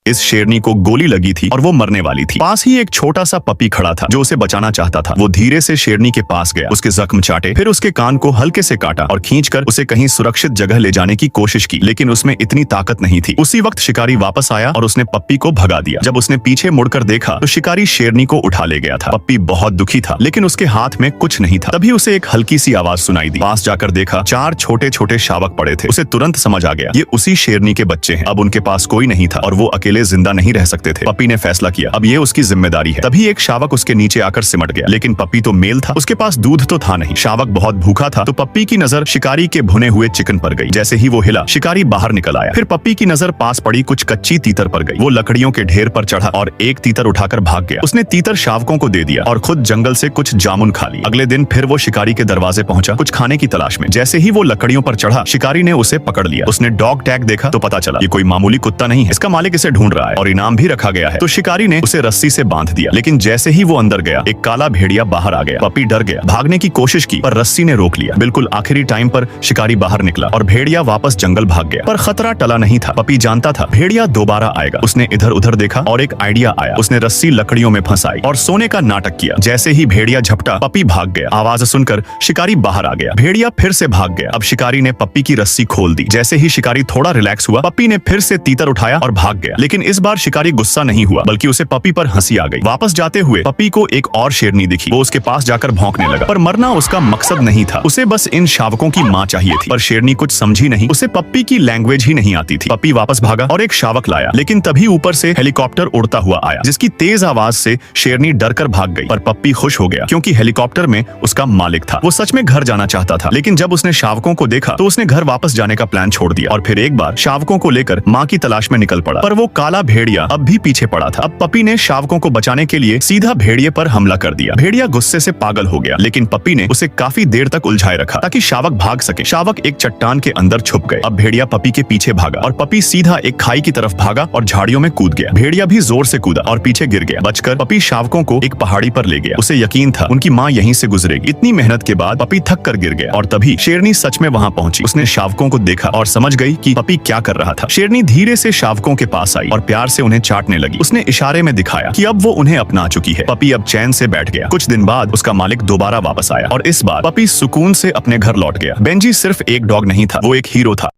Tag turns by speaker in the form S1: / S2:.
S1: इस शेरनी को गोली लगी थी और वो मरने वाली थी। पास ही एक छोटा सा पपी खड़ा था जो उसे बचाना चाहता था। वो धीरे से शेरनी के पास गया, उसके जख्म चाटे, फिर उसके कान को हल्के से काटा और खींचकर उसे कहीं सुरक्षित जगह ले जाने की कोशिश की, लेकिन उसमें इतनी ताकत नहीं थी। उसी वक्त शिकारी वापस आया और उसने पप्पी को भगा दिया। जब उसने पीछे मुड़कर देखा तो शिकारी शेरनी को उठा ले गया था। पप्पी बहुत दुखी था, लेकिन उसके हाथ में कुछ नहीं था। तभी उसे एक हल्की सी आवाज सुनाई दी। पास जाकर देखा, 4 छोटे छोटे शावक पड़े थे। उसे तुरंत समझ आ गया ये उसी शेरनी के बच्चे हैं। अब उनके पास कोई नहीं था और वो अकेले जिंदा नहीं रह सकते थे। पप्पी ने फैसला किया अब ये उसकी जिम्मेदारी है। तभी एक शावक उसके नीचे आकर सिमट गया, लेकिन पप्पी तो मेल था, उसके पास दूध तो था नहीं। शावक बहुत भूखा था तो पप्पी की नजर शिकारी के भुने हुए चिकन पर गई। जैसे ही वो हिला, शिकारी बाहर निकल आया। फिर पप्पी की नजर पास पड़ी कुछ कच्ची तीतर पर गई। वो लकड़ियों के ढेर पर चढ़ा और एक तीतर उठाकर भाग गया। उसने तीतर शावकों को दे दिया और खुद जंगल से कुछ जामुन खा ली। अगले दिन फिर वो शिकारी के दरवाजे पहुंचा कुछ खाने की तलाश में। जैसे ही वो लकड़ियों पर चढ़ा, शिकारी ने उसे पकड़ लिया। उसने डॉग टैग देखा तो पता चला ये कोई मामूली कुत्ता नहीं है, इसका मालिक इसे ढूंढ रहा है और इनाम भी रखा गया है। तो शिकारी ने उसे रस्सी से बांध दिया, लेकिन जैसे ही वो अंदर गया, एक काला भेड़िया बाहर आ गया। पप्पी डर गया, भागने की कोशिश की पर रस्सी ने रोक लिया। बिल्कुल आखिरी टाइम पर शिकारी बाहर निकला और भेड़िया वापस जंगल भाग गया। पर खतरा टला नहीं था। पप्पी जानता था भेड़िया दोबारा आएगा। उसने इधर उधर देखा और एक आइडिया आया। उसने रस्सी लकड़ियों में फंसाई और सोने का नाटक किया। जैसे ही भेड़िया झपटा, पप्पी भाग गया। आवाज सुनकर शिकारी बाहर आ गया। भेड़िया फिर से भाग गया। अब शिकारी ने पप्पी की रस्सी खोल दी। जैसे ही शिकारी थोड़ा रिलैक्स हुआ, पप्पी ने फिर से तीतर उठाया और भाग गया। लेकिन इस बार शिकारी गुस्सा नहीं हुआ, बल्कि उसे पप्पी पर हंसी आ गई। वापस जाते हुए पप्पी को एक और शेरनी दिखी। वो उसके पास जाकर भौंकने लगा, पर मरना उसका मकसद नहीं था। उसे बस इन शावकों की माँ चाहिए थी। पर शेरनी कुछ समझी नहीं, उसे पप्पी की लैंग्वेज ही नहीं आती थी। पप्पी वापस भागा और एक शावक लाया, लेकिन तभी ऊपर से हेलीकॉप्टर उड़ता हुआ आया, जिसकी तेज आवाज से शेरनी डरकर भाग गई। पर पप्पी खुश हो गया क्योंकि हेलीकॉप्टर में उसका मालिक था। वो सच में घर जाना चाहता था, लेकिन जब उसने शावकों को देखा तो उसने घर वापस जाने का प्लान छोड़ दिया और फिर एक बार शावकों को लेकर माँ की तलाश में निकल पड़ा। पर वो काला भेड़िया अब भी पीछे पड़ा था। अब पप्पी ने शावकों को बचाने के लिए सीधा भेड़िए पर हमला कर दिया। भेड़िया गुस्से से पागल हो गया, लेकिन पप्पी ने उसे काफी देर तक उलझाए रखा ताकि शावक भाग सके। शावक एक चट्टान के अंदर छुप गए। अब भेड़िया पप्पी के पीछे भागा और पप्पी सीधा एक खाई की तरफ भागा और झाड़ियों में कूद गया। भेड़िया भी जोर से कूदा और पीछे गिर गया। बचकर पप्पी शावकों को एक पहाड़ी पर ले गया। उसे यकीन था उनकी माँ यहीं से गुजरेगी। इतनी मेहनत के बाद पप्पी थक कर गिर गया और तभी शेरनी सच में वहाँ पहुंची। उसने शावकों को देखा और समझ गई कि पप्पी क्या कर रहा था। शेरनी धीरे से शावकों के पास आई और प्यार से उन्हें चाटने लगी। उसने इशारे में दिखाया कि अब वो उन्हें अपना चुकी है। पप्पी अब चैन से बैठ गया। कुछ दिन बाद उसका मालिक दोबारा वापस आया और इस बार पप्पी सुकून से अपने घर लौट गया। बेंजी सिर्फ एक डॉग नहीं था, वो एक हीरो था।